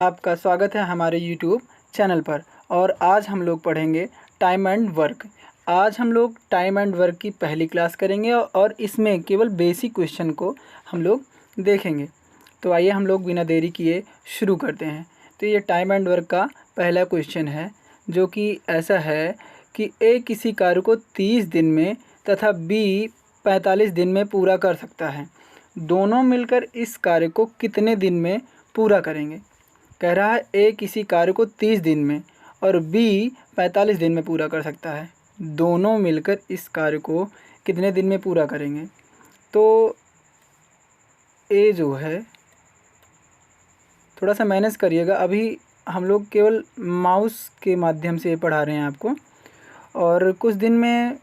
आपका स्वागत है हमारे YouTube चैनल पर। और आज हम लोग पढ़ेंगे टाइम एंड वर्क। आज हम लोग टाइम एंड वर्क की पहली क्लास करेंगे और इसमें केवल बेसिक क्वेश्चन को हम लोग देखेंगे। तो आइए हम लोग बिना देरी किए शुरू करते हैं। तो ये टाइम एंड वर्क का पहला क्वेश्चन है, जो कि ऐसा है कि ए किसी कार्य को 30 दिन में तथा बी 45 दिन में पूरा कर सकता है। दोनों मिलकर इस कार्य को कितने दिन में पूरा करेंगे? कह रहा है ए किसी कार्य को 30 दिन में और बी 45 दिन में पूरा कर सकता है। दोनों मिलकर इस कार्य को कितने दिन में पूरा करेंगे? तो ए जो है, थोड़ा सा मैनेज करिएगा। अभी हम लोग केवल माउस के माध्यम से पढ़ा रहे हैं आपको, और कुछ दिन में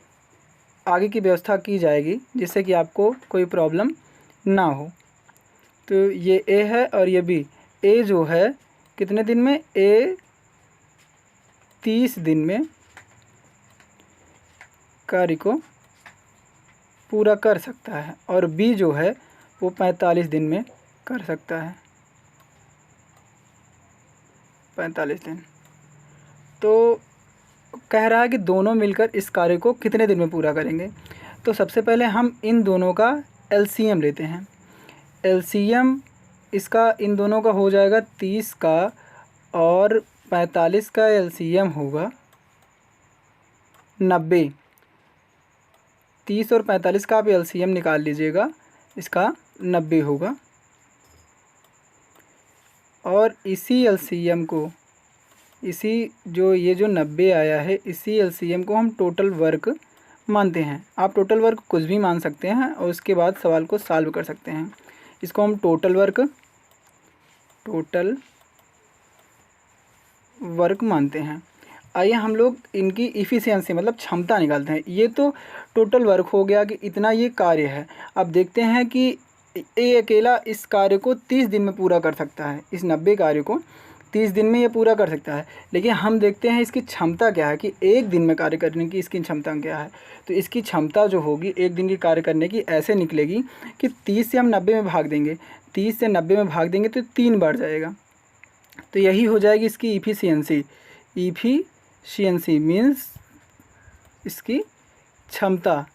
आगे की व्यवस्था की जाएगी जिससे कि आपको कोई प्रॉब्लम ना हो। तो ये ए है और ये बी। ए जो है कितने दिन में? ए 30 दिन में कार्य को पूरा कर सकता है और बी जो है वो 45 दिन में कर सकता है। 45 दिन। तो कह रहा है कि दोनों मिलकर इस कार्य को कितने दिन में पूरा करेंगे। तो सबसे पहले हम इन दोनों का एलसीएम लेते हैं। एलसीएम इसका इन दोनों का हो जाएगा 30 का, और 45 का एलसीएम होगा 90। 30 और 45 का आप एलसीएम निकाल लीजिएगा, इसका 90 होगा। और इसी एलसीएम को, इसी जो 90 आया है, इसी एलसीएम को हम टोटल वर्क मानते हैं। आप टोटल वर्क कुछ भी मान सकते हैं और उसके बाद सवाल को सॉल्व कर सकते हैं। इसको हम टोटल वर्क मानते हैं। आइए हम लोग इनकी इफ़िशियंसी मतलब क्षमता निकालते हैं। ये तो टोटल वर्क हो गया कि इतना ये कार्य है। अब देखते हैं कि ए अकेला इस कार्य को 30 दिन में पूरा कर सकता है। इस 90 कार्य को 30 दिन में ये पूरा कर सकता है, लेकिन हम देखते हैं इसकी क्षमता क्या है, कि एक दिन में कार्य करने की इसकी क्षमता क्या है। तो इसकी क्षमता जो होगी एक दिन की कार्य करने की ऐसे निकलेगी कि 30 से हम 90 में भाग देंगे। 30 से 90 में भाग देंगे तो 3 बढ़ जाएगा। तो यही हो जाएगी इसकी इफ़िशियंसी। इफ़िशियंसी मीन्स इसकी क्षमता,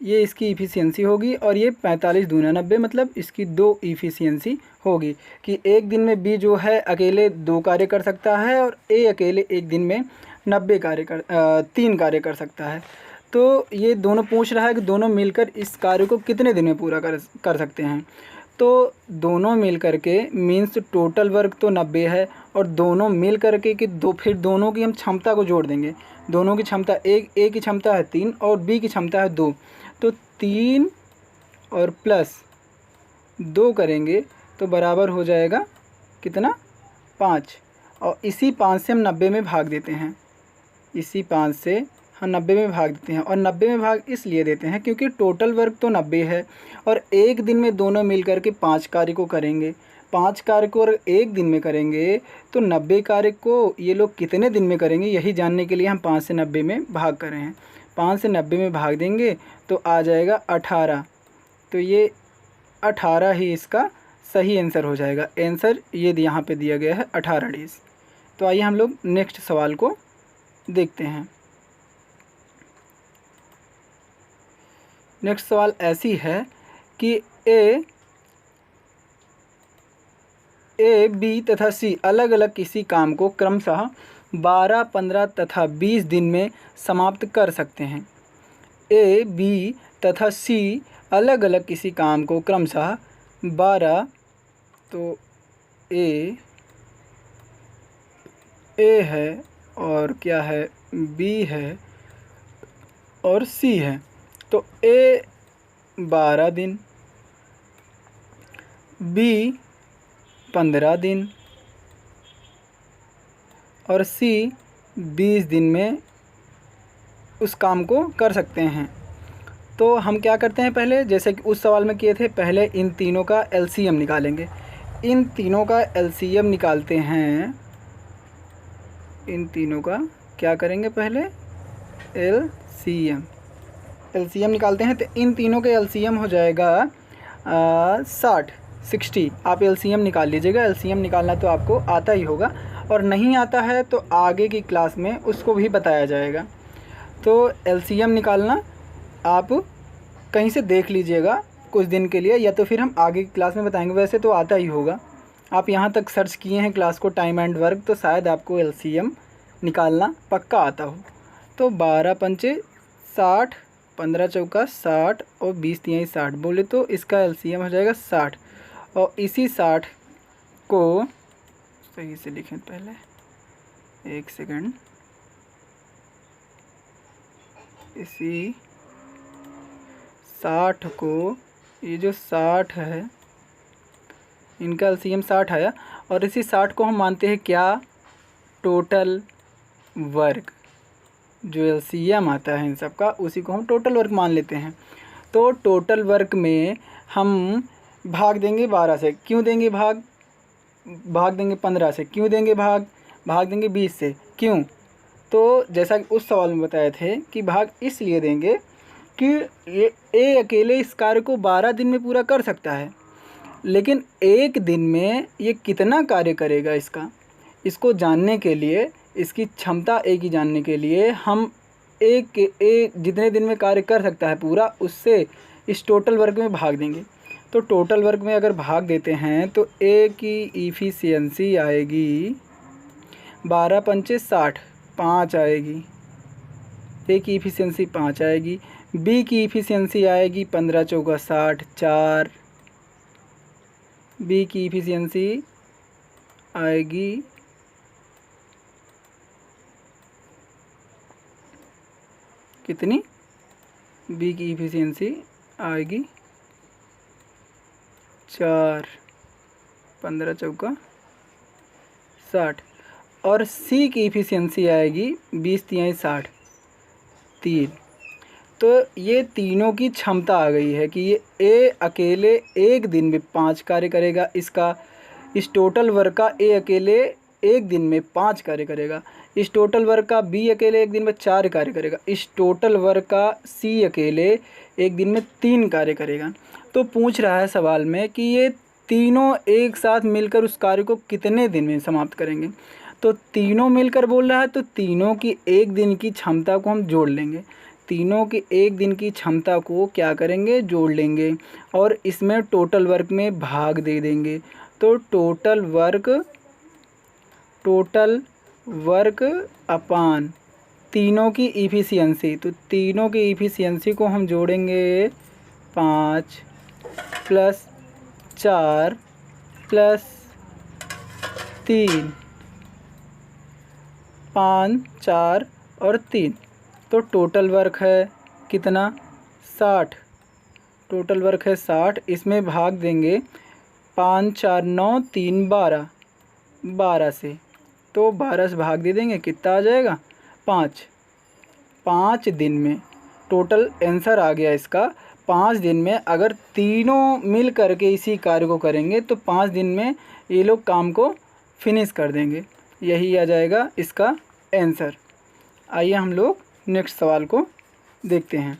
ये इसकी इफ़िशियंसी होगी। और ये 45 दूना 90 मतलब इसकी 2 इफ़िशियंसी होगी कि एक दिन में बी जो है अकेले 2 कार्य कर सकता है और ए अकेले एक दिन में 3 कार्य कर सकता है। तो ये दोनों पूछ रहा है कि दोनों मिलकर इस कार्य को कितने दिन में पूरा कर सकते हैं। तो दोनों मिल कर के मीन्स टोटल वर्क तो 90 है, और दोनों मिल कर के कि फिर दोनों की हम क्षमता को जोड़ देंगे। दोनों की क्षमता, ए की क्षमता है 3 और बी की क्षमता है 2। तो 3 और प्लस 2 करेंगे तो बराबर हो जाएगा कितना? 5। और इसी 5 से हम 90 में भाग देते हैं। इसी 5 से हम 90 में भाग देते हैं, और 90 में भाग इसलिए देते हैं क्योंकि टोटल वर्क तो 90 है और एक दिन में दोनों मिल कर के 5 कार्य को करेंगे। 5 कार्य को अगर एक दिन में करेंगे तो 90 कार्य को ये लोग कितने दिन में करेंगे, यही जानने के लिए हम 5 से 90 में भाग कर रहे हैं। 5 से 90 में भाग देंगे तो आ जाएगा 18। तो ये 18 ही इसका सही आंसर हो जाएगा। आंसर ये यहाँ पे दिया गया है 18 डेज़। तो आइए हम लोग नेक्स्ट सवाल को देखते हैं। नेक्स्ट सवाल ऐसी है कि ए बी तथा सी अलग अलग किसी काम को क्रमशः 12, 15 तथा 20 दिन में समाप्त कर सकते हैं। ए बी तथा सी अलग अलग किसी काम को क्रमशः 12, तो ए है और क्या है, बी है और सी है। तो ए 12 दिन, बी 15 दिन और सी 20 दिन में उस काम को कर सकते हैं। तो हम क्या करते हैं, पहले जैसे कि उस सवाल में किए थे, पहले इन तीनों का एलसीएम निकालेंगे। इन तीनों का एलसीएम निकालते हैं। इन तीनों का क्या करेंगे, पहले एलसीएम निकालते हैं। तो इन तीनों के एलसीएम हो जाएगा 60। 60। आप एलसीएम निकाल लीजिएगा, एलसीएम निकालना तो आपको आता ही होगा, और नहीं आता है तो आगे की क्लास में उसको भी बताया जाएगा। तो एलसीएम निकालना आप कहीं से देख लीजिएगा कुछ दिन के लिए, या तो फिर हम आगे की क्लास में बताएंगे। वैसे तो आता ही होगा, आप यहाँ तक सर्च किए हैं क्लास को टाइम एंड वर्क, तो शायद आपको एलसीएम निकालना पक्का आता हो। तो 12 पंचे 60, 15 चौका 60 और 20 तिहाई 60 बोले तो इसका एलसीएम हो जाएगा 60। और इसी 60 को सही से लिखें, पहले एक सेकंड, इसी 60 को, ये जो 60 है इनका एलसीएम 60 आया, और इसी 60 को हम मानते हैं क्या, टोटल वर्क। जो एलसीएम आता है इन सब का उसी को हम टोटल वर्क मान लेते हैं। तो टोटल वर्क में हम भाग देंगे 12 से। क्यों देंगे भाग देंगे 15 से। क्यों देंगे भाग देंगे 20 से। क्यों? तो जैसा कि उस सवाल में बताए थे कि भाग इसलिए देंगे कि ये अकेले इस कार्य को 12 दिन में पूरा कर सकता है, लेकिन एक दिन में ये कितना कार्य करेगा इसको जानने के लिए, इसकी क्षमता एक ही जानने के लिए हम एक जितने दिन में कार्य कर सकता है पूरा, उससे इस टोटल वर्क में भाग देंगे। तो टोटल वर्क में अगर भाग देते हैं तो ए की इफ़िशियंसी आएगी 12 पंचे 60, 5 आएगी। ए की इफ़िशियंसी 5 आएगी। बी की इफ़िशियंसी आएगी 15 चौका 60, 4। बी की इफ़िशियंसी आएगी कितनी? बी की इफ़िशियंसी आएगी 4, 15 चौका 60। और सी की इफ़िशियंसी आएगी 20 तिहाई 60, 3। तो ये तीनों की क्षमता आ गई है कि ये ए अकेले एक दिन में 5 कार्य करेगा। इस टोटल वर्क का ए अकेले एक दिन में 5 कार्य करेगा। इस टोटल वर्क का बी अकेले एक दिन में 4 कार्य करेगा। इस टोटल वर्क का सी अकेले एक दिन में 3 कार्य करेगा। तो पूछ रहा है सवाल में कि ये तीनों एक साथ मिलकर उस कार्य को कितने दिन में समाप्त करेंगे। तो तीनों मिलकर बोल रहा है, तो तीनों की एक दिन की क्षमता को हम जोड़ लेंगे। तीनों की एक दिन की क्षमता को क्या करेंगे, जोड़ लेंगे, और इसमें टोटल वर्क में भाग दे देंगे। तो टोटल वर्क अपान तीनों की इफ़िशियंसी, तो तीनों की इफ़िशियंसी को हम जोड़ेंगे 5 प्लस 4 प्लस 3, 5, 4 और 3। तो टोटल वर्क है कितना, 60। टोटल वर्क है 60, इसमें भाग देंगे 5, 4, 9, 3, 12 से। तो 12 से भाग दे देंगे, कितना आ जाएगा, 5 दिन में। टोटल आंसर आ गया इसका 5 दिन में। अगर तीनों मिल करके इसी कार्य को करेंगे तो 5 दिन में ये लोग काम को फिनिश कर देंगे। यही आ जाएगा इसका आंसर। आइए हम लोग नेक्स्ट सवाल को देखते हैं।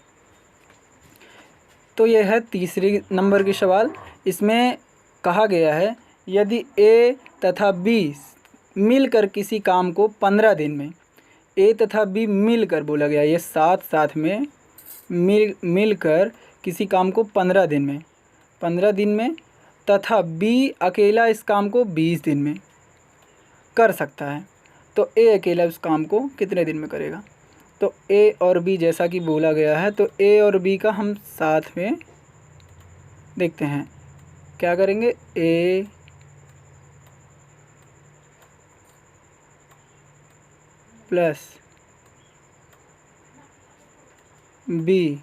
तो यह है तीसरी नंबर की सवाल। इसमें कहा गया है यदि ए तथा बी मिलकर किसी काम को 15 दिन में, ए तथा बी मिलकर बोला गया, ये साथ में मिलकर किसी काम को 15 दिन में तथा बी अकेला इस काम को 20 दिन में कर सकता है, तो ए अकेला उस काम को कितने दिन में करेगा। तो ए और बी जैसा कि बोला गया है, तो ए और बी का हम साथ में देखते हैं। क्या करेंगे, ए प्लस बी,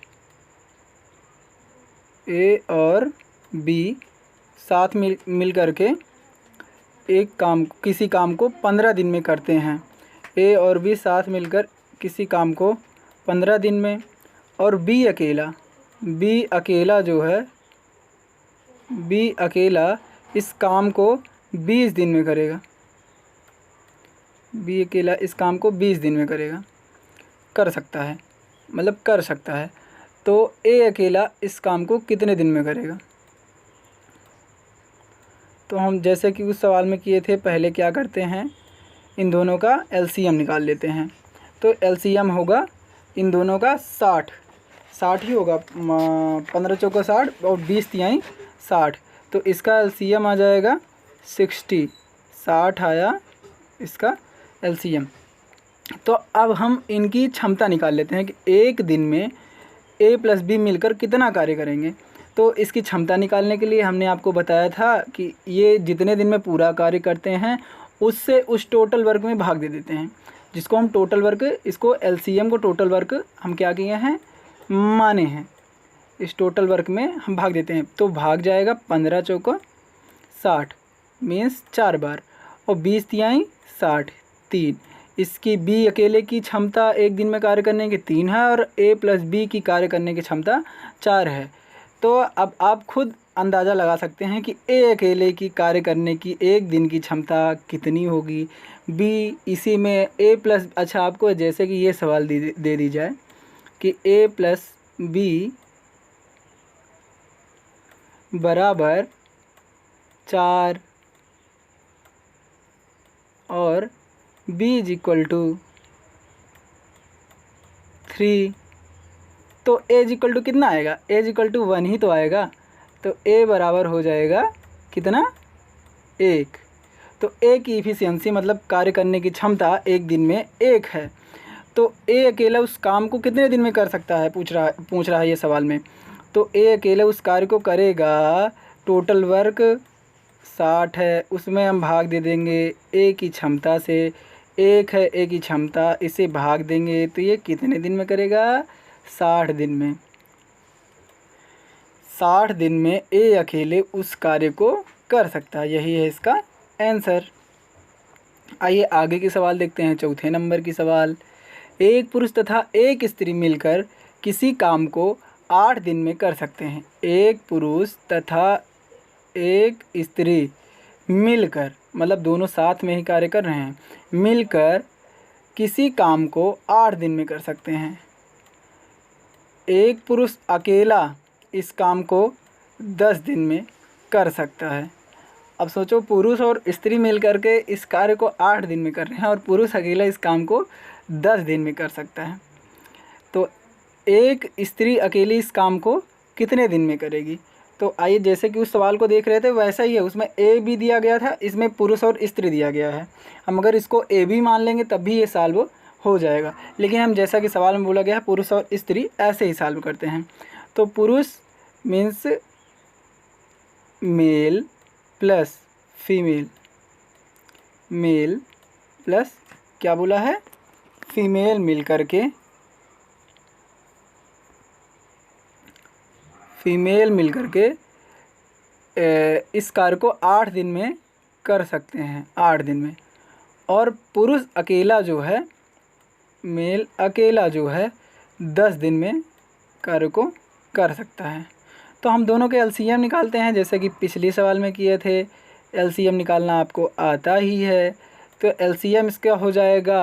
ए और बी साथ मिल करके किसी काम को 15 दिन में करते हैं। ए और बी साथ मिलकर किसी काम को 15 दिन में, और बी अकेला जो है, बी अकेला इस काम को 20 दिन में करेगा। बी अकेला इस काम को 20 दिन में कर सकता है। तो ए अकेला इस काम को कितने दिन में करेगा। तो हम जैसे कि उस सवाल में किए थे, पहले क्या करते हैं, इन दोनों का एलसीएम निकाल लेते हैं। तो एलसीएम होगा इन दोनों का 60 60 ही होगा, 15 चौका 60 और 20 तिहाई 60। तो इसका एलसीएम आ जाएगा 60, 60 आया इसका एलसीएम। तो अब हम इनकी क्षमता निकाल लेते हैं कि एक दिन में ए प्लस बी मिलकर कितना कार्य करेंगे। तो इसकी क्षमता निकालने के लिए हमने आपको बताया था कि ये जितने दिन में पूरा कार्य करते हैं उससे उस टोटल वर्क में भाग दे देते हैं, जिसको हम टोटल वर्क, इसको एलसीएम को टोटल वर्क हम क्या किए हैं, माने हैं। इस टोटल वर्क में हम भाग देते हैं, तो भाग जाएगा 15 चौका 60 मीन्स 4 बार, और 20 तिहाई 60 3। इसकी बी अकेले की क्षमता एक दिन में कार्य करने की 3 है और ए प्लस बी की कार्य करने की क्षमता 4 है। तो अब आप खुद अंदाज़ा लगा सकते हैं कि ए अकेले की कार्य करने की एक दिन की क्षमता कितनी होगी। बी इसी में ए प्लस, अच्छा आपको जैसे कि ये सवाल दे दी जाए कि ए प्लस बी बराबर 4 और b इज इक्वल टू 3, तो a इज इक्वल टू कितना आएगा, a इज इक्वल टू 1 ही तो आएगा। तो a बराबर हो जाएगा कितना, 1। तो a की इफ़िशियंसी मतलब कार्य करने की क्षमता एक दिन में 1 है। तो a अकेला उस काम को कितने दिन में कर सकता है, पूछ रहा है ये सवाल में। तो a अकेला उस कार्य को करेगा, टोटल वर्क 60 है, उसमें हम भाग दे देंगे a की क्षमता से, 1 है a की क्षमता, इसे भाग देंगे तो ये कितने दिन में करेगा, 60 दिन में। 60 दिन में a अकेले उस कार्य को कर सकता है, यही है इसका आंसर। आइए आगे के सवाल देखते हैं, चौथे नंबर की सवाल। एक पुरुष तथा एक स्त्री मिलकर किसी काम को 8 दिन में कर सकते हैं। एक पुरुष तथा एक स्त्री मिलकर, मतलब दोनों साथ में ही कार्य कर रहे हैं, मिलकर किसी काम को 8 दिन में कर सकते हैं। एक पुरुष अकेला इस काम को 10 दिन में कर सकता है। अब सोचो, पुरुष और स्त्री मिलकर के इस कार्य को 8 दिन में कर रहे हैं और पुरुष अकेला इस काम को 10 दिन में कर सकता है। तो एक स्त्री अकेली इस काम को कितने दिन में करेगी। तो आइए, जैसे कि उस सवाल को देख रहे थे वैसा ही है, उसमें ए भी दिया गया था, इसमें पुरुष और स्त्री दिया गया है। हम अगर इसको ए भी मान लेंगे तब भी ये सॉल्व हो जाएगा, लेकिन हम जैसा कि सवाल में बोला गया है पुरुष और स्त्री ऐसे ही सॉल्व करते हैं। तो पुरुष means male plus female, male plus क्या बोला है, फीमेल मिल करके, फीमेल मिल करके इस कार्य को 8 दिन में कर सकते हैं, 8 दिन में। और पुरुष अकेला जो है, मेल अकेला जो है 10 दिन में कार्य को कर सकता है। तो हम दोनों के एलसीएम निकालते हैं, जैसे कि पिछले सवाल में किए थे। एलसीएम निकालना आपको आता ही है। तो एलसीएम इसका हो जाएगा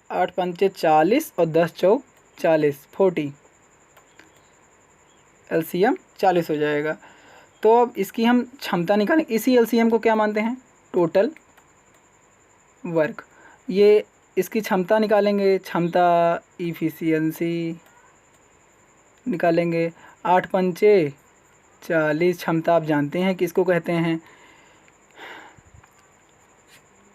8 पंचे 40 और 10 चौक 40, 40। एलसीएम 40 हो जाएगा। तो अब इसकी हम क्षमता निकालें, इसी एलसीएम को क्या मानते हैं, टोटल वर्क। ये इसकी क्षमता निकालेंगे, क्षमता इफ़िशियंसी निकालेंगे। 8 पंचे 40, क्षमता आप जानते हैं किसको कहते हैं।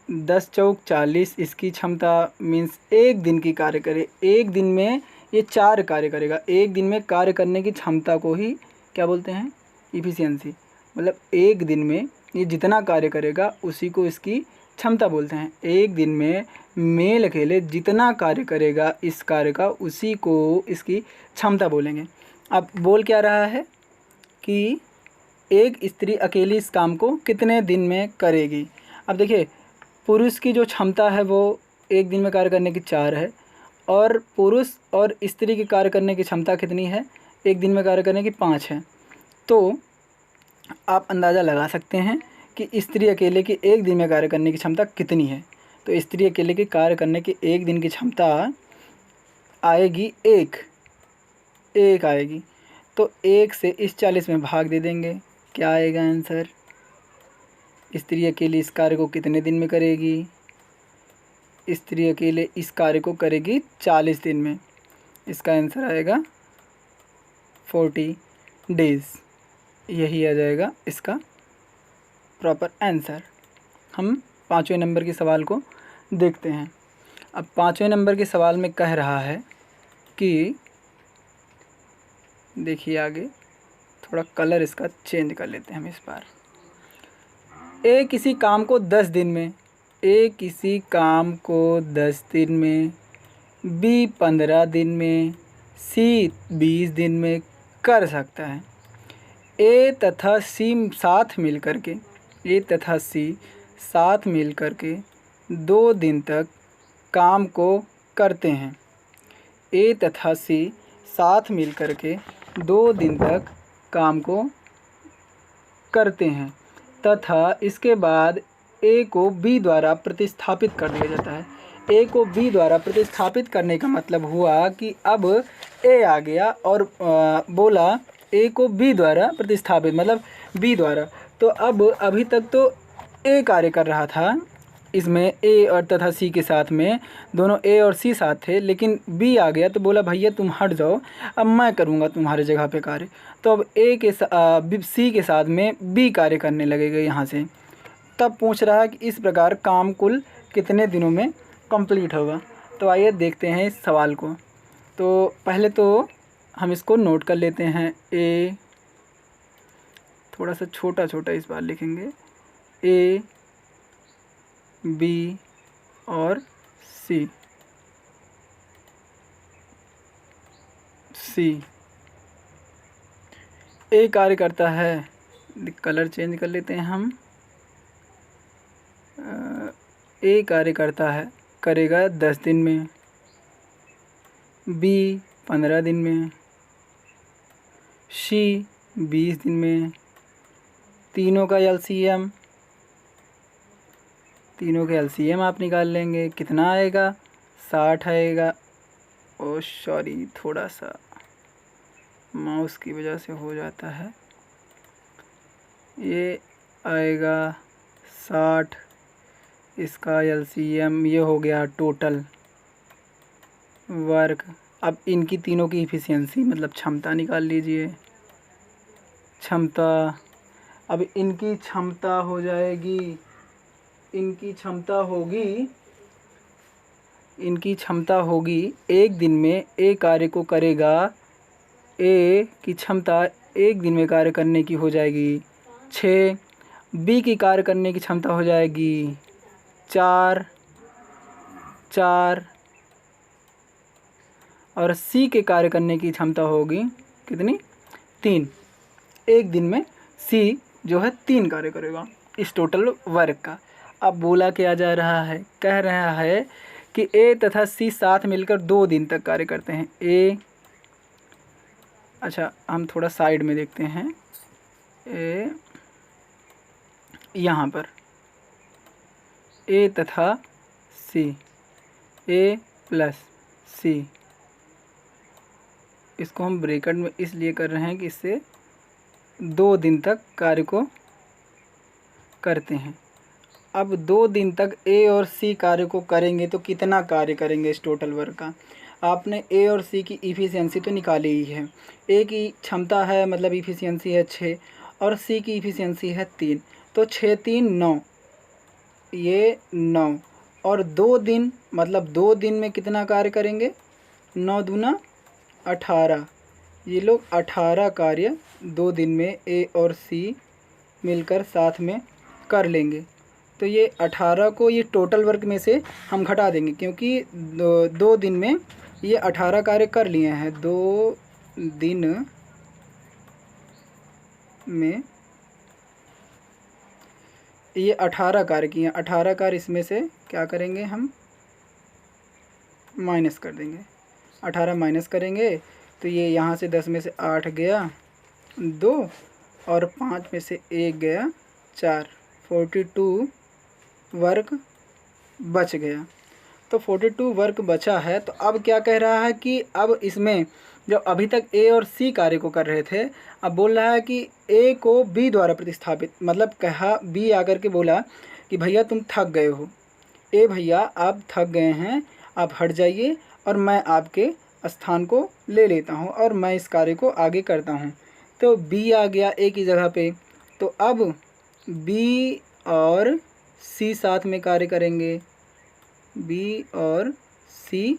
10 चौक 40 इसकी क्षमता मीन्स एक दिन की कार्य करे, एक दिन में ये 4 कार्य करेगा। एक दिन में कार्य करने की क्षमता को ही क्या बोलते हैं, इफ़िशियंसी। मतलब एक दिन में ये जितना कार्य करेगा उसी को इसकी क्षमता बोलते हैं। एक दिन में मेल अकेले जितना कार्य करेगा इस कार्य का, उसी को इसकी क्षमता बोलेंगे। अब बोल क्या रहा है कि एक स्त्री अकेली इस काम को कितने दिन में करेगी। अब देखिए, पुरुष की जो क्षमता है वो एक दिन में कार्य करने की 4 है, और पुरुष और स्त्री की कार्य करने की क्षमता कितनी है, एक दिन में कार्य करने की 5 है। तो आप अंदाज़ा लगा सकते हैं कि स्त्री अकेले की एक दिन में कार्य करने की क्षमता कितनी है। तो स्त्री अकेले की कार्य करने की एक दिन की क्षमता आएगी 1 आएगी। तो 1 से इस 40 में भाग दे देंगे, क्या आएगा आंसर, स्त्री अकेले इस कार्य को कितने दिन में करेगी? स्त्री अकेले इस कार्य को करेगी 40 दिन में। इसका आंसर आएगा 40 डेज़। यही आ जाएगा इसका प्रॉपर आंसर। हम 5वें नंबर के सवाल को देखते हैं। अब 5वें नंबर के सवाल में कह रहा है कि देखिए आगे, थोड़ा कलर इसका चेंज कर लेते हैं हम इस बार। ए किसी काम को 10 दिन में, ए किसी काम को 10 दिन में, बी 15 दिन में, सी 20 दिन में कर सकता है। ए तथा सी साथ मिलकर के, ए तथा सी साथ मिलकर के 2 दिन तक काम को करते हैं। ए तथा सी साथ मिलकर के 2 दिन तक काम को करते हैं तथा इसके बाद ए को बी द्वारा प्रतिस्थापित कर दिया जाता है। ए को बी द्वारा प्रतिस्थापित करने का मतलब हुआ कि अब ए आ गया और बोला ए को बी द्वारा प्रतिस्थापित, मतलब बी द्वारा। तो अब अभी तक तो ए कार्य कर रहा था इसमें, ए और तथा सी के साथ में, दोनों ए और सी साथ थे, लेकिन बी आ गया तो बोला भैया तुम हट जाओ, अब मैं करूँगा तुम्हारे जगह पे कार्य। तो अब सी के साथ में बी कार्य करने लगेगा यहाँ से। तब पूछ रहा है कि इस प्रकार काम कुल कितने दिनों में कंप्लीट होगा। तो आइए देखते हैं इस सवाल को। तो पहले तो हम इसको नोट कर लेते हैं। ए थोड़ा सा छोटा छोटा इस बार लिखेंगे, ए बी और सी। ए कार्य करता है, कलर चेंज कर लेते हैं हम। ए कार्य करता है, करेगा 10 दिन में, बी 15 दिन में, सी 20 दिन में। तीनों का एलसीएम आप निकाल लेंगे, कितना आएगा? 60 आएगा। ओ सॉरी, थोड़ा सा माउस की वजह से हो जाता है। ये आएगा 60, इसका एलसीएम ये हो गया टोटल वर्क। अब इनकी तीनों की इफ़िशियंसी मतलब क्षमता निकाल लीजिए। क्षमता, अब इनकी क्षमता हो जाएगी, इनकी क्षमता होगी एक दिन में ए कार्य को करेगा, ए की क्षमता एक दिन में कार्य करने की हो जाएगी 6, बी की कार्य करने की क्षमता हो जाएगी 4 और सी के कार्य करने की क्षमता होगी कितनी? 3। एक दिन में सी जो है 3 कार्य करेगा इस टोटल वर्क का। अब बोला क्या जा रहा है? कह रहा है कि ए तथा सी साथ मिलकर 2 दिन तक कार्य करते हैं। ए, अच्छा हम थोड़ा साइड में देखते हैं। ए यहाँ पर ए तथा सी, ए प्लस सी, इसको हम ब्रैकेट में इसलिए कर रहे हैं कि इससे 2 दिन तक कार्य को करते हैं। अब 2 दिन तक ए और सी कार्य को करेंगे तो कितना कार्य करेंगे इस टोटल वर्क का? आपने ए और सी की इफ़िशियंसी तो निकाली ही है। ए की क्षमता है मतलब इफ़िशियंसी है 6 और सी की इफ़िशियंसी है 3, तो 6 3 9, ये 9 और 2 दिन मतलब 2 दिन में कितना कार्य करेंगे? 9 दूना 18, ये लोग 18 कार्य 2 दिन में ए और सी मिलकर साथ में कर लेंगे। तो ये 18 को ये टोटल वर्क में से हम घटा देंगे, क्योंकि 2 दिन में ये 18 कार्य कर लिए हैं। 2 दिन में ये 18 कार्य किए हैं। 18 कार्य इसमें से क्या करेंगे हम? माइनस कर देंगे। 18 माइनस करेंगे तो ये यहाँ से 10 में से 8 गया 2 और 5 में से 1 गया 4, 42 वर्क बच गया। तो 42 वर्क बचा है। तो अब क्या कह रहा है कि अब इसमें जब अभी तक ए और सी कार्य को कर रहे थे, अब बोल रहा है कि ए को बी द्वारा प्रतिस्थापित, मतलब कहा बी आकर के बोला कि भैया तुम थक गए हो, ए भैया आप थक गए हैं, आप हट जाइए और मैं आपके स्थान को ले लेता हूँ और मैं इस कार्य को आगे करता हूँ। तो बी आ गया ए की जगह पे, तो अब बी और सी साथ में कार्य करेंगे, बी और सी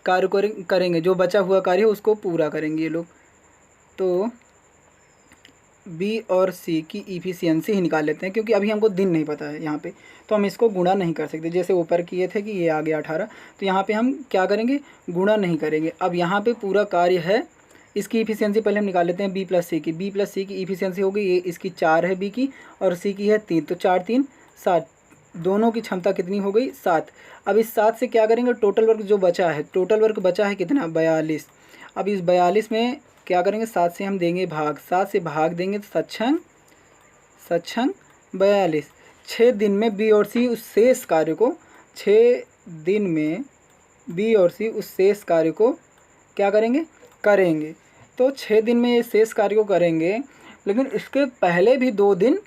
कार्य करेंगे, जो बचा हुआ कार्य है उसको पूरा करेंगे ये लोग। तो बी और सी की इफ़िशियंसी ही निकाल लेते हैं, क्योंकि अभी हमको दिन नहीं पता है यहाँ पे, तो हम इसको गुणा नहीं कर सकते। जैसे ऊपर किए थे कि ये आ गया 18, तो यहाँ पे हम क्या करेंगे, गुणा नहीं करेंगे। अब यहाँ पे पूरा कार्य है, इसकी इफ़िशियंसी पहले हम निकाल लेते हैं बी प्लस सी की। बी प्लस सी की इफ़िशियंसी हो गई, ये इसकी 4 है बी की और सी की है 3, तो 4 3 7, दोनों की क्षमता कितनी हो गई, 7। अब इस 7 से क्या करेंगे, टोटल वर्क जो बचा है, टोटल वर्क बचा है कितना, 42। अब इस 42 में क्या करेंगे, 7 से हम देंगे भाग, 7 से भाग देंगे तो सत्छंग 42। 6 दिन में बी और सी उस शेष कार्य को, 6 दिन में बी और सी उस शेष कार्य को क्या करेंगे। तो 6 दिन में ये शेष कार्य को करेंगे, लेकिन इसके पहले भी 2 दिन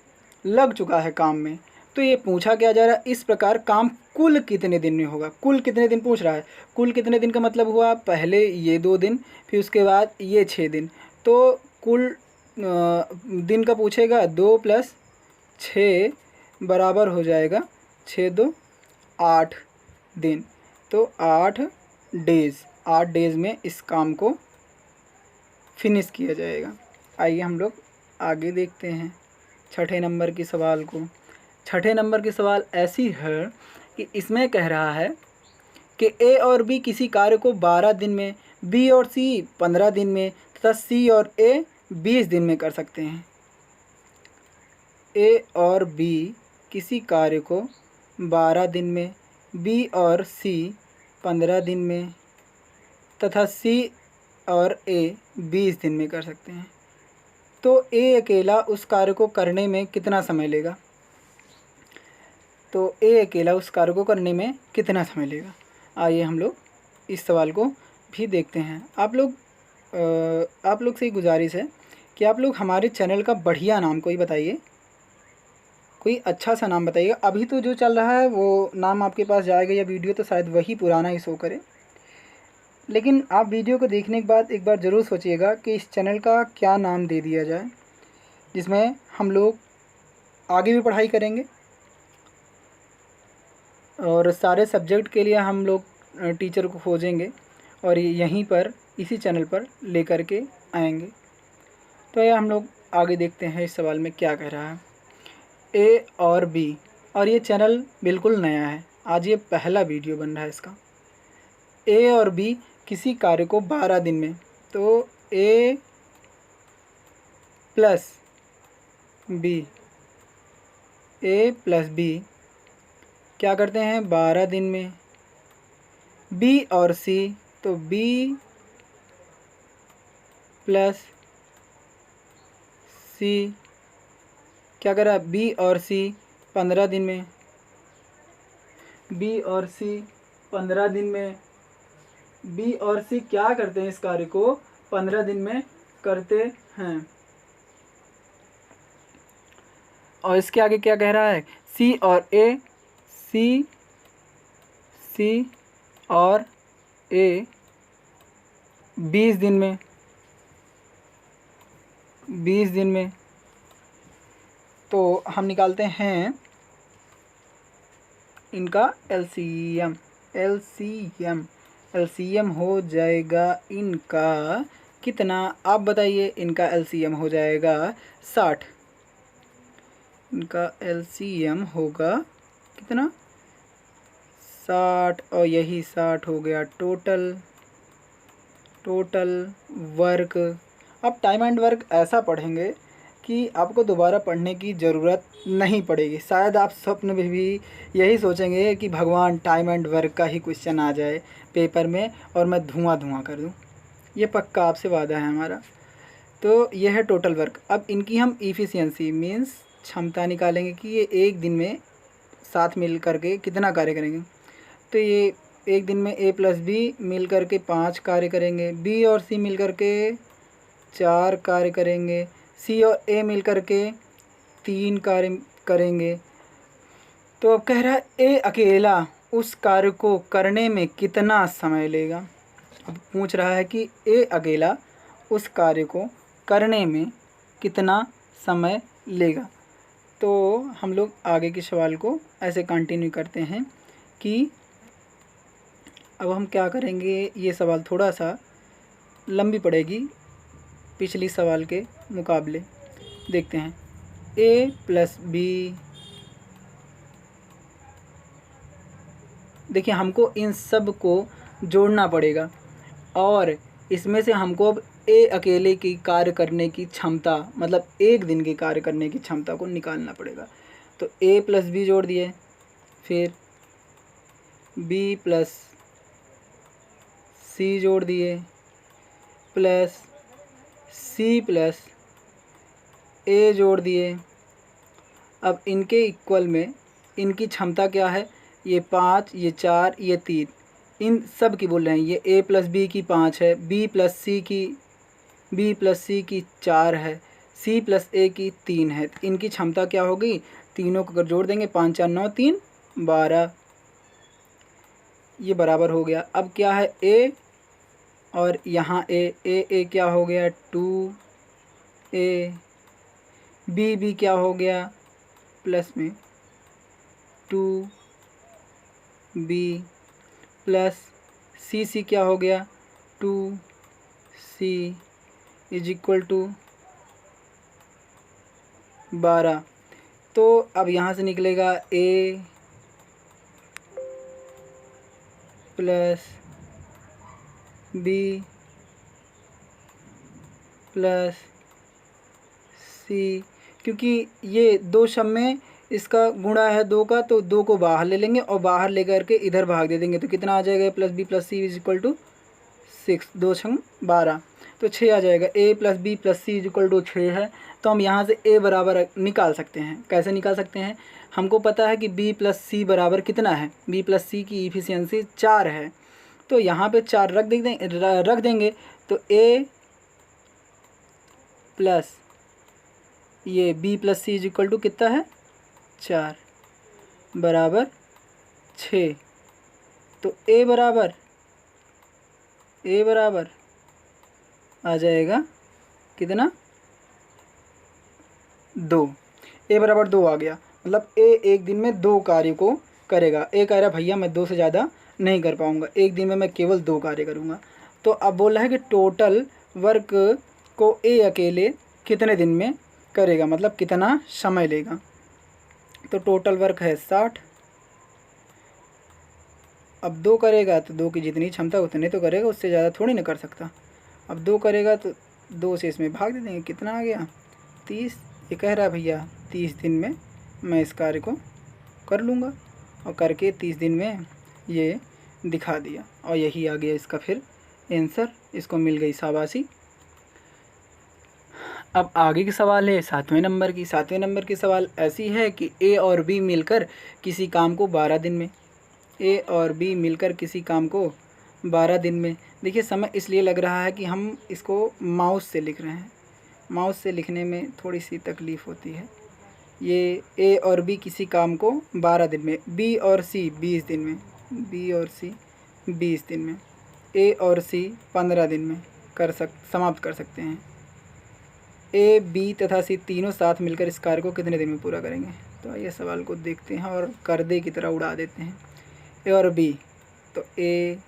लग चुका है काम में। तो ये पूछा क्या जा रहा है, इस प्रकार काम कुल कितने दिन में होगा, कुल कितने दिन पूछ रहा है। कुल कितने दिन का मतलब हुआ, पहले ये 2 दिन, फिर उसके बाद ये 6 दिन, तो कुल दिन का पूछेगा, 2 + 6 बराबर हो जाएगा 6 2 8 दिन, तो 8 डेज़ में इस काम को फिनिश किया जाएगा। आइए हम लोग आगे देखते हैं 6ठे नंबर के सवाल को। 6ठे नंबर की सवाल ऐसी है कि इसमें कह रहा है कि ए और बी किसी कार्य को 12 दिन में, बी और सी 15 दिन में तथा सी और ए 20 दिन में कर सकते हैं। ए और बी किसी कार्य को 12 दिन में, बी और सी 15 दिन में तथा सी और ए 20 दिन में कर सकते हैं। तो ए अकेला उस कार्य को करने में कितना समय लेगा, तो ए अकेला उस कार्य को करने में कितना समय लेगा। आइए हम लोग इस सवाल को भी देखते हैं। आप लोग से गुजारिश है कि आप लोग हमारे चैनल का बढ़िया नाम कोई बताइए, कोई अच्छा सा नाम बताइएगा। अभी तो जो चल रहा है वो नाम आपके पास जाएगा, या वीडियो तो शायद वही पुराना ही शो करे, लेकिन आप वीडियो को देखने के बाद एक बार ज़रूर सोचिएगा कि इस चैनल का क्या नाम दे दिया जाए, जिसमें हम लोग आगे भी पढ़ाई करेंगे और सारे सब्जेक्ट के लिए हम लोग टीचर को खोजेंगे और यहीं पर इसी चैनल पर लेकर के आएंगे। तो यह हम लोग आगे देखते हैं इस सवाल में क्या कह रहा है। ए और बी, और ये चैनल बिल्कुल नया है, आज ये पहला वीडियो बन रहा है इसका। ए और बी किसी कार्य को 12 दिन में, तो ए प्लस बी क्या करते हैं 12 दिन में। बी और सी, तो बी प्लस सी क्या करा, बी और सी 15 दिन में, बी और सी 15 दिन में, बी और सी क्या करते हैं, इस कार्य को 15 दिन में करते हैं। और इसके आगे क्या कह रहा है, सी और ए, सी और ए 20 दिन में, 20 दिन में। तो हम निकालते हैं इनका एलसीएम हो जाएगा इनका कितना, आप बताइए। इनका एलसीएम हो जाएगा 60, इनका एलसीएम होगा कितना, 60, और यही 60 हो गया टोटल वर्क। अब टाइम एंड वर्क ऐसा पढ़ेंगे कि आपको दोबारा पढ़ने की ज़रूरत नहीं पड़ेगी। शायद आप स्वप्न में भी यही सोचेंगे कि भगवान टाइम एंड वर्क का ही क्वेश्चन आ जाए पेपर में और मैं धुआं कर दूं। ये पक्का आपसे वादा है हमारा। तो ये है टोटल वर्क। अब इनकी हम इफ़िशियंसी मीन्स क्षमता निकालेंगे कि ये एक दिन में साथ मिल करके कितना कार्य करेंगे। तो ये एक दिन में ए प्लस बी मिल कर के 5 कार्य करेंगे, बी और सी मिल कर के 4 कार्य करेंगे, सी और ए मिल कर के 3 कार्य करेंगे। तो अब कह रहा है ए अकेला उस कार्य को करने में कितना समय लेगा। अब पूछ रहा है कि ए अकेला उस कार्य को करने में कितना समय लेगा। तो हम लोग आगे के सवाल को ऐसे कंटिन्यू करते हैं कि अब हम क्या करेंगे, ये सवाल थोड़ा सा लंबी पड़ेगी पिछली सवाल के मुकाबले। देखते हैं ए प्लस बी, देखिए हमको इन सब को जोड़ना पड़ेगा और इसमें से हमको अब ए अकेले की कार्य करने की क्षमता, मतलब एक दिन के कार्य करने की क्षमता को निकालना पड़ेगा। तो ए प्लस बी जोड़ दिए, फिर बी प्लस सी जोड़ दिए, प्लस सी प्लस ए जोड़ दिए। अब इनके इक्वल में इनकी क्षमता क्या है, ये 5, ये 4, ये 3, इन सब की बोल रहे हैं। ये ए प्लस बी की 5 है, बी प्लस सी की 4 है, सी प्लस ए की 3 है। तो इनकी क्षमता क्या होगी, तीनों को अगर जोड़ देंगे 5 4 9 3 12, ये बराबर हो गया। अब क्या है ए और यहाँ ए क्या हो गया 2a, बी क्या हो गया प्लस में 2b, प्लस सी क्या हो गया 2c इज इक्वल टू 12। तो अब यहाँ से निकलेगा a प्लस बी प्लस सी, क्योंकि ये दो शम में इसका गुणा है 2 का, तो 2 को बाहर ले लेंगे और बाहर ले करके इधर भाग दे देंगे। तो कितना आ जाएगा plus B plus C is equal to 6, 2 छंग 12, तो 6 आ जाएगा। A plus B plus C is equal to 6 है। तो हम यहाँ से ए बराबर निकाल सकते हैं। कैसे निकाल सकते हैं, हमको पता है कि बी प्लस सी बराबर कितना है, बी प्लस सी की इफिशियंसी 4 है। तो यहाँ पे 4 रख देंगे तो ए प्लस ये B plus C is equal to कितना है 4 बराबर 6। तो ए बराबर आ जाएगा कितना 2, ए बराबर 2 आ गया। मतलब ए एक दिन में 2 कार्य को करेगा। ए कह रहा भैया मैं 2 से ज़्यादा नहीं कर पाऊँगा, एक दिन में मैं केवल 2 कार्य करूँगा। तो अब बोल रहा है कि टोटल वर्क को ए अकेले कितने दिन में करेगा, मतलब कितना समय लेगा। तो टोटल वर्क है 60। अब 2 करेगा तो 2 की जितनी क्षमता उतने तो करेगा, उससे ज़्यादा थोड़ी ना कर सकता। अब 2 करेगा तो 2 से इसमें भाग दे देंगे, कितना आ गया 30। ये कह रहा है भैया 30 दिन में मैं इस कार्य को कर लूँगा, और करके 30 दिन में ये दिखा दिया, और यही आ गया इसका फिर आंसर। इसको मिल गई शाबाशी। अब आगे की सवाल है 7वें नंबर की। 7वें नंबर की सवाल ऐसी है कि ए और बी मिलकर किसी काम को 12 दिन में, ए और बी मिलकर किसी काम को 12 दिन में। देखिए समय इसलिए लग रहा है कि हम इसको माउस से लिख रहे हैं, माउस से लिखने में थोड़ी सी तकलीफ़ होती है। ये ए और बी किसी काम को 12 दिन में, बी और सी 20 दिन में, बी और सी 20 दिन में, ए और सी 15 दिन में समाप्त कर सकते हैं। ए बी तथा सी तीनों साथ मिलकर इस कार्य को कितने दिन में पूरा करेंगे। तो आइए सवाल को देखते हैं और करदे की तरह उड़ा देते हैं। ए और बी, तो ए,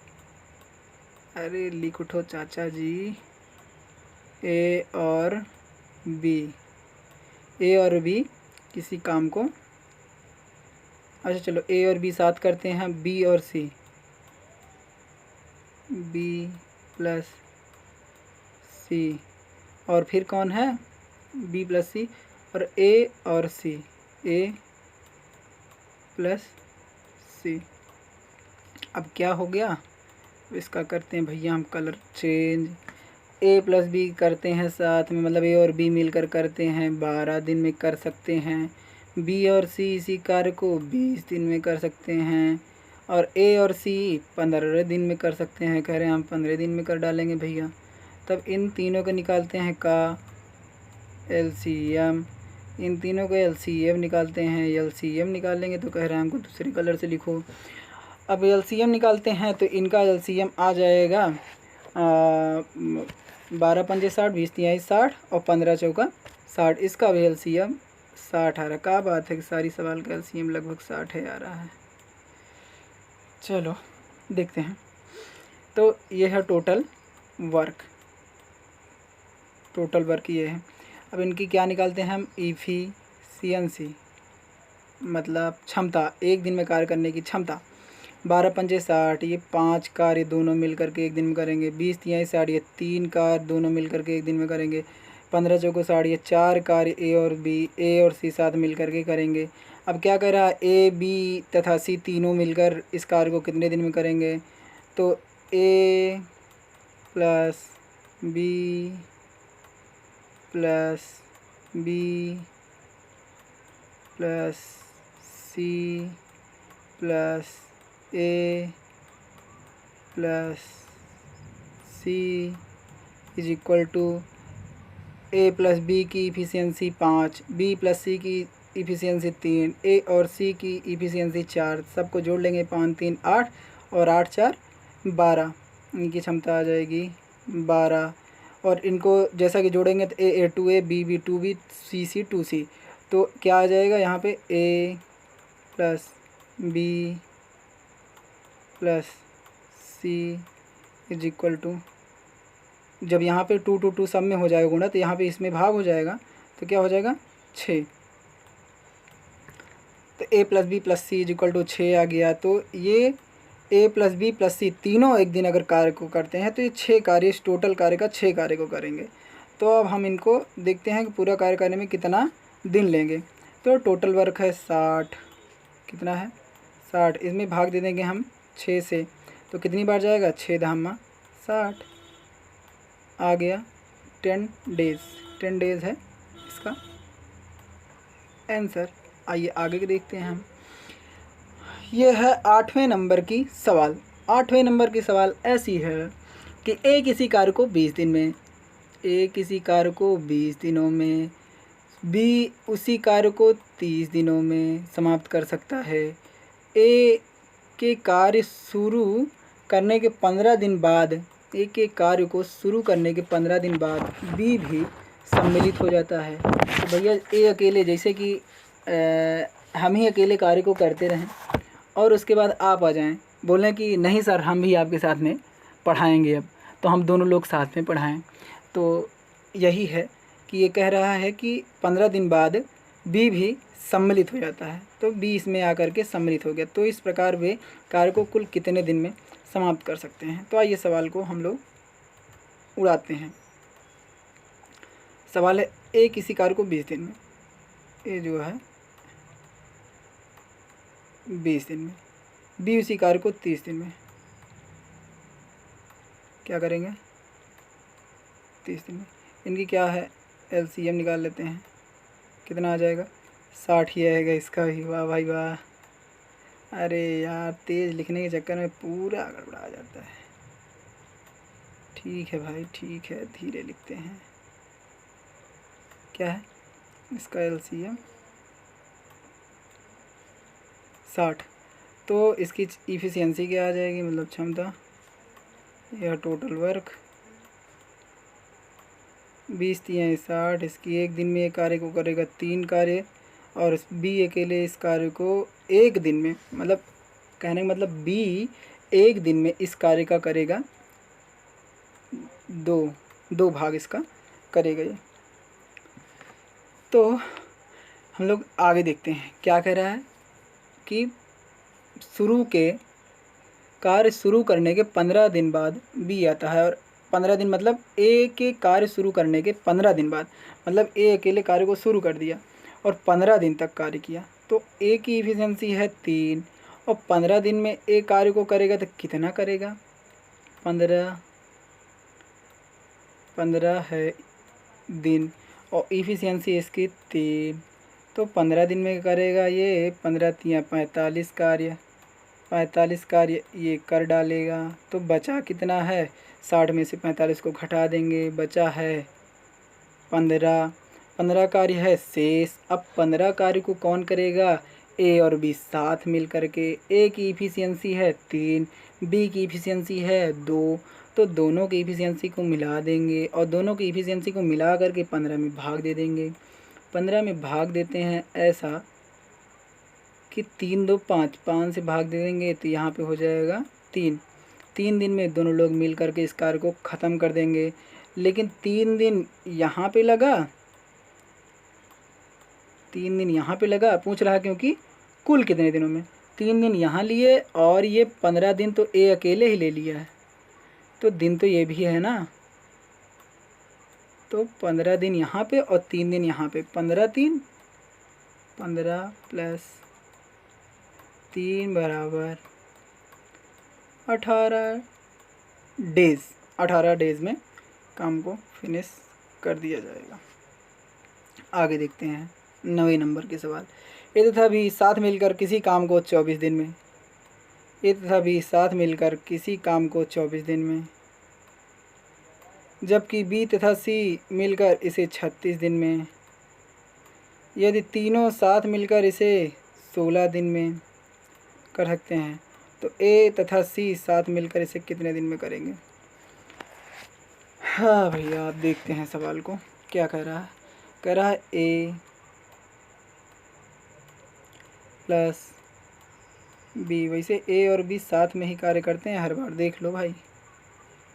अरे लिख उठो चाचा जी, ए और बी किसी काम को, अच्छा चलो ए और बी साथ करते हैं, बी और सी, बी प्लस सी, और फिर कौन है बी प्लस सी, और ए और सी, ए प्लस सी। अब क्या हो गया, इसका करते हैं भैया हम कलर चेंज। ए प्लस बी करते हैं साथ में, मतलब ए और बी मिलकर करते हैं 12 दिन में कर सकते हैं। बी और सी इसी कार्य को 20 दिन में कर सकते हैं। और ए और सी 15 दिन में कर सकते हैं, कह रहे हैं हम 15 दिन में कर डालेंगे भैया। तब इन तीनों का निकालते हैं का एलसीएम, इन तीनों का एलसीएम निकालते हैं, एलसीएम निकालेंगे तो कह रहे हैं हमको दूसरे कलर से लिखो। अब एलसीएम निकालते हैं तो इनका एलसीएम आ जाएगा 12 पंजे 60, 20 तिहाई 60 और 15 चौका 60। इसका भी एलसीएम 60 आ रहा है। क्या बात है कि सारी सवाल का एलसीएम लगभग 60 है आ रहा है। चलो देखते हैं। तो ये है टोटल वर्क, टोटल वर्क ये है। अब इनकी क्या निकालते हैं हम, इफ़िशियंसी मतलब क्षमता, एक दिन में कार्य करने की क्षमता। 12 पंजे 60, ये 5 कार्य दोनों मिल करके एक दिन में करेंगे। 20 तिहाई 60, ये 3 कार्य दोनों मिल करके एक दिन में करेंगे। 15 चौको 60, ये 4 कार्य ए और सी साथ मिल करके करेंगे। अब क्या कर रहा है, ए बी तथा सी तीनों मिलकर इस कार्य को कितने दिन में करेंगे, तो A plus B plus B plus C plus A plus C is equal to A plus B की इफ़िशियंसी 5, बी प्लस सी की इफ़िशियंसी 3, ए और सी की इफ़िशियंसी 4। सबको जोड़ लेंगे, 5 3 8 और 8 4 12, इनकी क्षमता आ जाएगी 12। और इनको जैसा कि जोड़ेंगे तो ए 2A, बी 2B, सी 2C, तो क्या आ जाएगा यहाँ पे A plus B plus C is equal to, जब यहाँ पे 2 2 2 सब में हो जाएगा गुणा तो यहाँ पे इसमें भाग हो जाएगा, तो क्या हो जाएगा 6। तो A plus B plus C is equal to 6 आ गया। तो ये A plus B plus C तीनों एक दिन अगर कार्य को करते हैं तो ये 6 कार्य, इस टोटल कार्य का 6 कार्य को करेंगे। तो अब हम इनको देखते हैं कि पूरा कार्य करने में कितना दिन लेंगे। तो टोटल वर्क है 60, कितना है 60, इसमें भाग दे देंगे हम 6 से, तो कितनी बार जाएगा, 6 धामा 60 आ गया। 10 डेज, 10 डेज है इसका आंसर। आइए आगे के देखते हैं हम। ये है 8वें नंबर की सवाल। 8वें नंबर की सवाल ऐसी है कि ए किसी कार्य को 20 दिन में, ए किसी कार्य को 20 दिनों में, बी उसी कार्य को 30 दिनों में समाप्त कर सकता है। ए के कार्य शुरू करने के 15 दिन बाद, ए के कार्य को शुरू करने के 15 दिन बाद बी भी सम्मिलित हो जाता है। तो भैया ए अकेले, जैसे कि हम ही अकेले कार्य को करते रहें और उसके बाद आप आ जाएं, बोलें कि नहीं सर हम भी आपके साथ में पढ़ाएंगे, अब तो हम दोनों लोग साथ में पढ़ाएं। तो यही है कि ये कह रहा है कि 15 दिन बाद बी भी सम्मिलित हो जाता है, तो बी इसमें आकर के सम्मिलित हो गया। तो इस प्रकार वे कार्य को कुल कितने दिन में समाप्त कर सकते हैं। तो आइए सवाल को हम लोग उड़ाते हैं। सवाल है ए किसी कार्य को 20 दिन में, ए जो है 20 दिन में, बी उसी कार्य को 30 दिन में, क्या करेंगे 30 दिन में। इनकी क्या है एलसीएम निकाल लेते हैं, कितना आ जाएगा 60 ही आएगा इसका भी। वाह भाई वाह, अरे यार तेज़ लिखने के चक्कर में पूरा गड़बड़ा जाता है। ठीक है भाई ठीक है, धीरे लिखते हैं। क्या है इसका एलसीएम 60, तो इसकी इफ़िशियंसी क्या आ जाएगी, मतलब क्षमता, यह टोटल वर्क 20 तिहाई 60, इसकी एक दिन में एक कार्य को करेगा 3 कार्य, और बी अकेले इस कार्य को एक दिन में, मतलब कहने का मतलब बी एक दिन में इस कार्य का करेगा 2 भाग इसका करेगा ये। तो हम लोग आगे देखते हैं क्या कह रहा है कि कार्य शुरू करने के 15 दिन बाद बी आता है, और 15 दिन मतलब ए के कार्य शुरू करने के 15 दिन बाद, मतलब ए अकेले कार्य को शुरू कर दिया और 15 दिन तक कार्य किया, तो ए की इफ़िशियंसी है 3, और 15 दिन में ए कार्य को करेगा तो कितना करेगा, 15 है दिन, और इफ़िशियंसी इसकी 3, तो 15 दिन में करेगा ये 15 तिया 45 कार्य, 45 कार्य ये कर डालेगा। तो बचा कितना है, 60 में से 45 को घटा देंगे, बचा है 15। 15 कार्य है शेष। अब 15 कार्य को कौन करेगा, ए और बी साथ मिल करके। ए की इफ़िशियंसी है 3, बी की इफ़िशियंसी है 2, तो दोनों की इफ़िशियंसी को मिला देंगे और दोनों की इफ़िशियंसी को मिला करके 15 में भाग दे देंगे। 15 में भाग देते हैं ऐसा कि 3 2 5, 5 से भाग दे देंगे तो यहाँ पे हो जाएगा 3। 3 दिन में दोनों लोग मिल करके इस कार्य को ख़त्म कर देंगे। लेकिन 3 दिन यहाँ पे लगा, 3 दिन यहाँ पे लगा, पूछ रहा क्योंकि कुल कितने दिनों में। 3 दिन यहाँ लिए और ये 15 दिन तो ए अकेले ही ले लिया है, तो दिन तो ये भी है ना। तो 15 दिन यहाँ पे और 3 दिन यहाँ पे, 15 3, 15 प्लस 3 बराबर 18 डेज़। 18 डेज़ में काम को फिनिश कर दिया जाएगा। आगे देखते हैं 9वें नंबर के सवाल। ए तथा बी साथ मिलकर किसी काम को 24 दिन में, ए तथा बी साथ मिलकर किसी काम को 24 दिन में, जबकि बी तथा सी मिलकर इसे 36 दिन में। यदि तीनों साथ मिलकर इसे 16 दिन में कर सकते हैं तो ए तथा सी साथ मिलकर इसे कितने दिन में करेंगे। हाँ भैया, आप देखते हैं सवाल को क्या कह रहा है। कह रहा है ए प्लस बी, वैसे ए और बी साथ में ही कार्य करते हैं हर बार, देख लो भाई।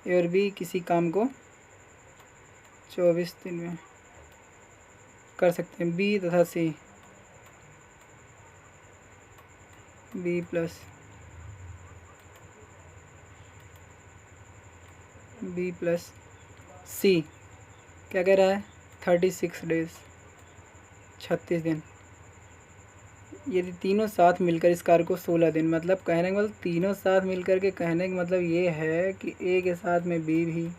ए और बी किसी काम को 24 दिन में कर सकते हैं। बी तथा सी, बी प्लस बी प्लस सी क्या कह रहा है, 36 डेज़, 36 दिन। यदि तीनों साथ मिलकर इस कार्य को 16 दिन, मतलब कहने का मतलब तीनों साथ मिलकर के कहने का मतलब ये है कि ए के साथ में बी भी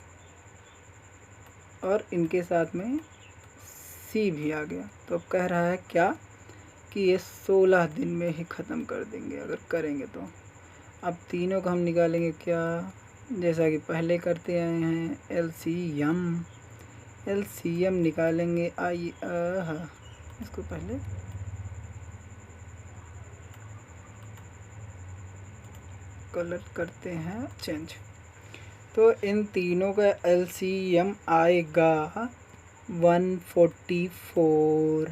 और इनके साथ में सी भी आ गया। तो अब कह रहा है क्या कि ये 16 दिन में ही ख़त्म कर देंगे अगर करेंगे तो। अब तीनों को हम निकालेंगे क्या, जैसा कि पहले करते आए हैं, एलसीएम निकालेंगे। आइए इसको पहले कलर करते हैं चेंज। तो इन तीनों का एलसीएम आएगा 144।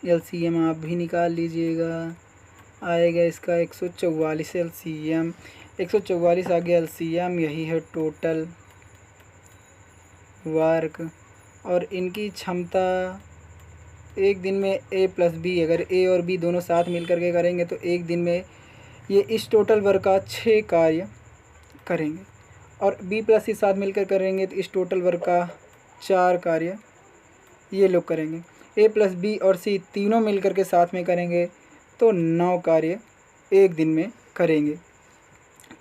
एलसीएम आप भी निकाल लीजिएगा, आएगा इसका 144 एलसीएम। 144 आ गया एलसीएम, यही है टोटल वर्क। और इनकी क्षमता एक दिन में ए प्लस बी, अगर ए और बी दोनों साथ मिल कर के करेंगे तो एक दिन में ये इस टोटल वर्क का 6 कार्य करेंगे, और बी प्लस सी साथ मिलकर करेंगे तो इस टोटल वर्क का 4 कार्य ये लोग करेंगे। ए प्लस बी और सी तीनों मिलकर के साथ में करेंगे तो 9 कार्य एक दिन में करेंगे।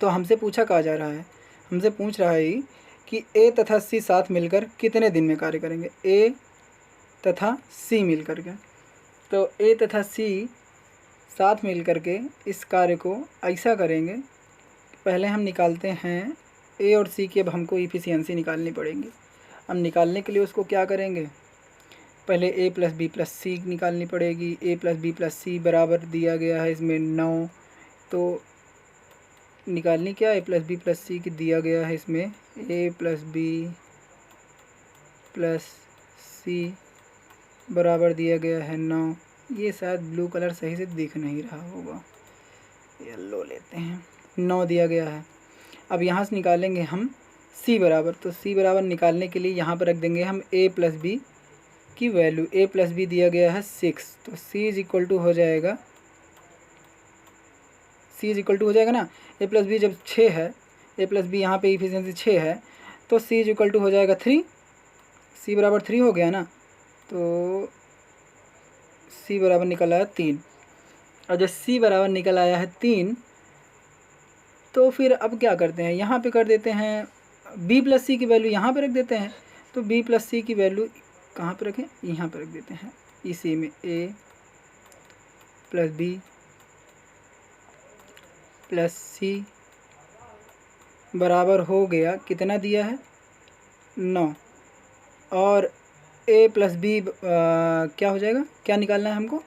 तो हमसे पूछा कहा जा रहा है, हमसे पूछ रहा है कि ए तथा सी साथ मिलकर कितने दिन में कार्य करेंगे, ए तथा सी मिलकर के। तो ए तथा सी साथ मिलकर के इस कार्य को ऐसा करेंगे, पहले हम निकालते हैं ए और सी की। अब हमको इफ़िशियंसी निकालनी पड़ेगी। अब निकालने के लिए उसको क्या करेंगे, पहले ए प्लस बी प्लस सी निकालनी पड़ेगी। ए प्लस बी प्लस सी बराबर दिया गया है इसमें 9, तो निकालनी क्या, ए प्लस बी प्लस सी की दिया गया है इसमें ए प्लस बी प्लस सी बराबर दिया गया है 9। ये शायद ब्लू कलर सही से दिख नहीं रहा होगा, येलो लेते हैं। 9 दिया गया है। अब यहाँ से निकालेंगे हम सी बराबर, तो सी बराबर निकालने के लिए यहाँ पर रख देंगे हम ए प्लस बी की वैल्यू। ए प्लस बी दिया गया है 6, तो सी इज इक्वल टू हो जाएगा, सी इज इक्वल टू हो जाएगा ना, ए प्लस बी जब 6 है, ए प्लस बी यहाँ पे इफिशियंसी 6 है, तो सी इज इक्वल टू हो जाएगा 3। सी बराबर 3 हो गया ना, तो सी बराबर निकल आया 3। और जब सी बराबर निकल आया है 3, तो फिर अब क्या करते हैं, यहाँ पे कर देते हैं बी प्लस सी की वैल्यू यहाँ पे रख देते हैं। तो बी प्लस सी की वैल्यू कहाँ पे रखें, यहाँ पे रख देते हैं। इसी में ए प्लस बी प्लस सी बराबर हो गया, कितना दिया है 9, और ए प्लस बी क्या हो जाएगा, क्या निकालना है हमको,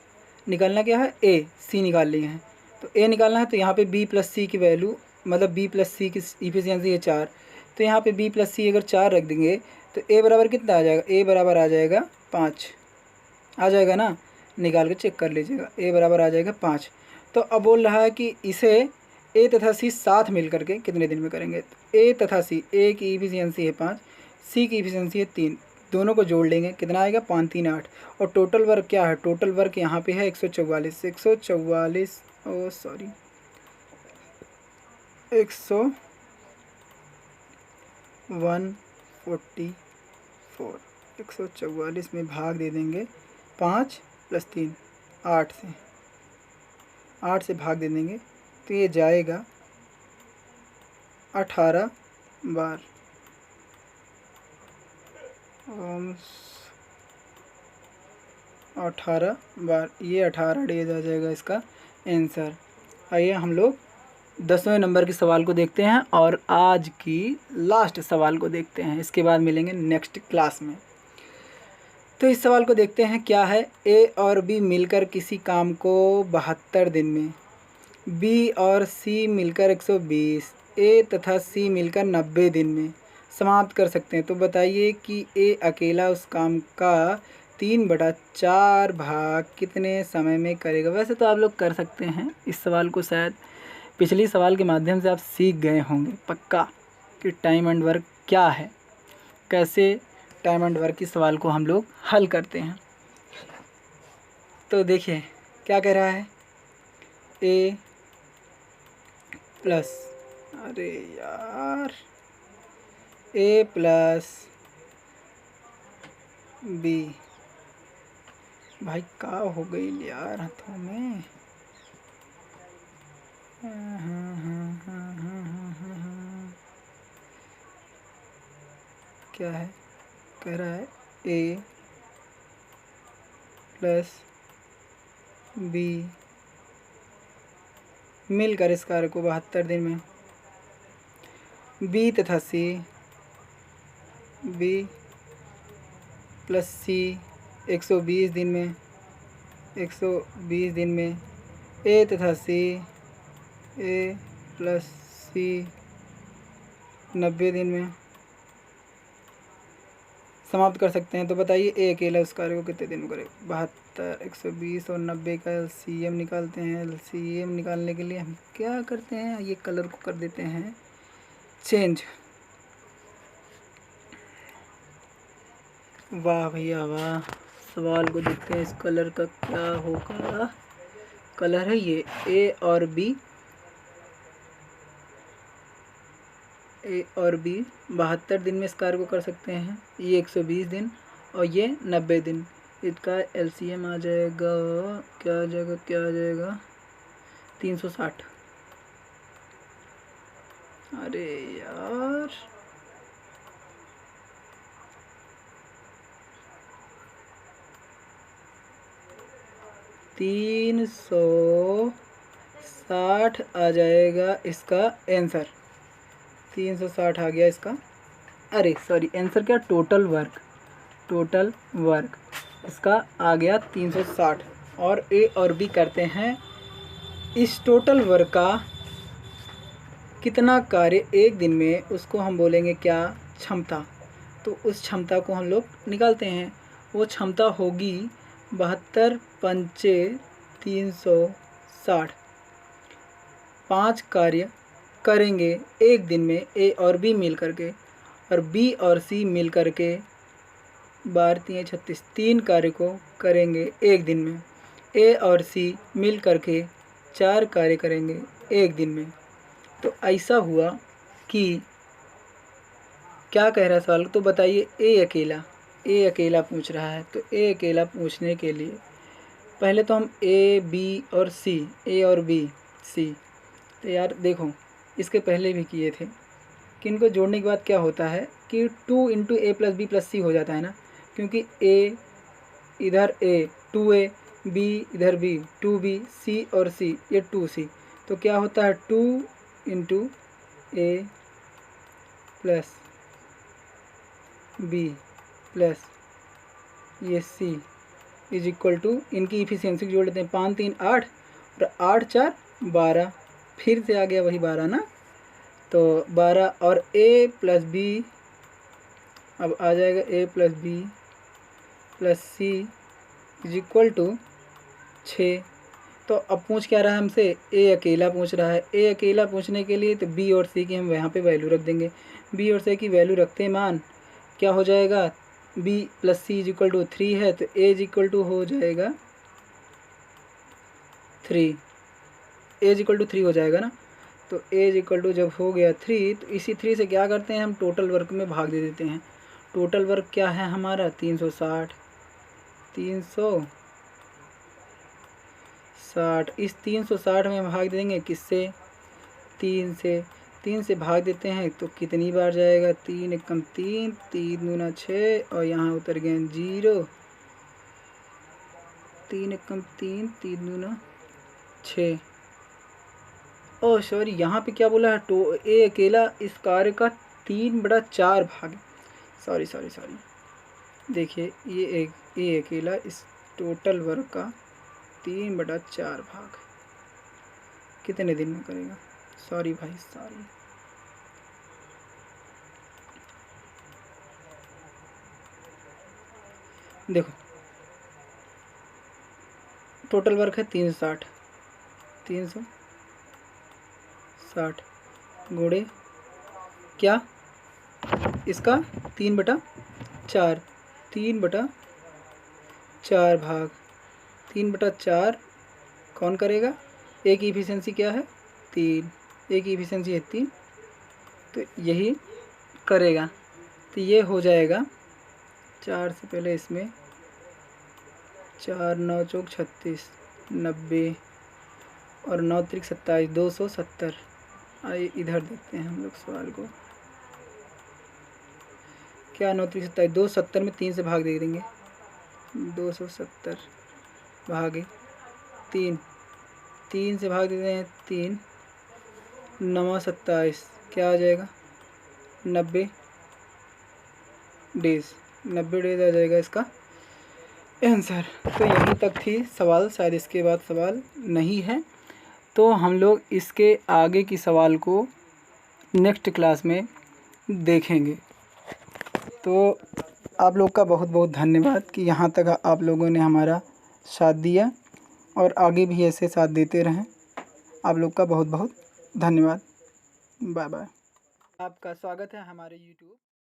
निकालना क्या है ए, सी निकाल लिए हैं तो ए निकालना है। तो यहाँ पे बी प्लस सी की वैल्यू मतलब बी प्लस सी की इफिशियंसी है 4, तो यहाँ पे बी प्लस सी अगर 4 रख देंगे तो ए बराबर कितना आ जाएगा, ए बराबर आ जाएगा 5 आ जाएगा ना, निकाल के चेक कर लीजिएगा, ए बराबर आ जाएगा 5। तो अब बोल रहा है कि इसे ए तथा सी साथ मिल करके कितने दिन में करेंगे। तो ए तथा सी, ए की इफिशियंसी है 5, सी की इफिशियंसी है 3, दोनों को जोड़ लेंगे कितना आएगा 5 3 8। और टोटल वर्क क्या है, टोटल वर्क यहाँ पे है 144 ओ सॉरी 144 में भाग दे देंगे 5 + 3 8 से भाग दे देंगे तो ये जाएगा 18 बार। 18 बार, ये 18 डेज आ जाएगा इसका आंसर। आइए हम लोग 10वें नंबर के सवाल को देखते हैं और आज की लास्ट सवाल को देखते हैं, इसके बाद मिलेंगे नेक्स्ट क्लास में। तो इस सवाल को देखते हैं, क्या है, ए और बी मिलकर किसी काम को 72 दिन में, बी और सी मिलकर 120, ए तथा सी मिलकर 90 दिन में समाप्त कर सकते हैं। तो बताइए कि ए अकेला उस काम का 3/4 भाग कितने समय में करेगा। वैसे तो आप लोग कर सकते हैं इस सवाल को, शायद पिछली सवाल के माध्यम से आप सीख गए होंगे पक्का कि टाइम एंड वर्क क्या है, कैसे टाइम एंड वर्क की सवाल को हम लोग हल करते हैं। तो देखिए क्या कह रहा है, ए प्लस, अरे यार, ए प्लस बी, भाई का हो गई यार हाथों में, क्या है, कह रहा है ए प्लस बी मिलकर इस कार्य को 72 दिन में, बी तथा सी, बी प्लस सी 120 दिन में, 120 दिन में, ए तथा सी, ए प्लस सी 90 दिन में समाप्त कर सकते हैं। तो बताइए ए अकेला उस कार्य को कितने दिन में करे। 72, 120 और 90 का LCM निकालते हैं। LCM निकालने के लिए हम क्या करते हैं, ये कलर को कर देते हैं चेंज। वाह भैया वाह, सवाल को देखते हैं इस कलर का क्या होगा। कलर है ये ए और बी, 72 दिन में इस कार्य को कर सकते हैं, ये 120 दिन और ये 90 दिन। इसका LCM आ जाएगा, क्या आ जाएगा 360। अरे यार, $360 आ जाएगा इसका आंसर, 360 आ गया इसका। अरे सॉरी, आंसर क्या, टोटल वर्क इसका आ गया 360। और ए और बी करते हैं इस टोटल वर्क का कितना कार्य एक दिन में, उसको हम बोलेंगे क्या, क्षमता। तो उस क्षमता को हम लोग निकालते हैं, वो क्षमता होगी 72 पंचे 360। 5 कार्य करेंगे एक दिन में ए और बी मिल करके, और बी और सी मिल करके 12 36 3 कार्य को करेंगे एक दिन में। ए और सी मिल करके 4 कार्य करेंगे एक दिन में। तो ऐसा हुआ कि क्या कह रहा है सवाल, तो बताइए ए अकेला पूछ रहा है। तो ए अकेला पूछने के लिए पहले तो हम ए और बी सी, तो यार देखो इसके पहले भी किए थे कि इनको जोड़ने के बाद क्या होता है कि 2 × A + B + C हो जाता है ना, क्योंकि A इधर A 2A, B इधर B 2B, C और C ये 2C, तो क्या होता है 2 इंटू ए प्लस बी प्लस ये सी इज इक्वल टू, इनकी इफिशियंसी जोड़ लेते हैं, 5 3 8 और 8 4 12, फिर से आ गया वही 12 ना, तो 12 और ए प्लस बी, अब आ जाएगा A plus B plus C is equal to 6। तो अब पूछ क्या रहा है हमसे, ए अकेला पूछ रहा है। ए अकेला पूछने के लिए तो बी और सी की हम यहाँ पे वैल्यू रख देंगे। बी और सी की वैल्यू रखते मान क्या हो जाएगा, B plus C is equal to 3 है, तो ए इज इक्वल टू हो जाएगा 3, ए इज इक्वल टू 3 हो जाएगा ना। तो ए इज इक्वल टू जब हो गया 3, तो इसी 3 से क्या करते हैं हम टोटल वर्क में भाग दे देते हैं। टोटल वर्क क्या है हमारा 360, 360, इस 360 में हम भाग देंगे किससे, 3 से। 3 से भाग देते हैं तो कितनी बार जाएगा, 3 एकम 3, 3 दूना 6 और यहाँ उतर गए 0, 3 एकम 3, 3 दूना 6। ओह सॉरी, यहाँ पे क्या बोला है, तो ए अकेला इस कार्य का 3/4 भाग, सॉरी, देखिए ए अकेला इस टोटल वर्क का 3/4 भाग कितने दिन में करेगा, सॉरी भाई सॉरी। देखो टोटल वर्क है 360, 360 गुणे क्या, इसका 3/4, 3/4 भाग, 3/4 कौन करेगा, ए की इफिशियंसी क्या है 3, ए की इफिशियंसी है 3, तो यही करेगा। तो ये हो जाएगा 4 से पहले इसमें 4 9 चौक 36, 90 और 9 त्रिक 27, 270। आइए इधर देखते हैं हम लोग सवाल को, क्या 9 त्रिक 27, 270 में 3 से भाग दे देंगे, 270 भागे 3, 3 से भाग देते हैं 3, 9 27, क्या आ जाएगा 90 डेज, 90 डेज आ जाएगा इसका आंसर। तो यहीं तक थी सवाल, शायद इसके बाद सवाल नहीं है। तो हम लोग इसके आगे की सवाल को नेक्स्ट क्लास में देखेंगे। तो आप लोग का बहुत बहुत धन्यवाद कि यहाँ तक आप लोगों ने हमारा साथ दिया और आगे भी ऐसे साथ देते रहें। आप लोग का बहुत बहुत धन्यवाद। Bye bye. आपका स्वागत है हमारे YouTube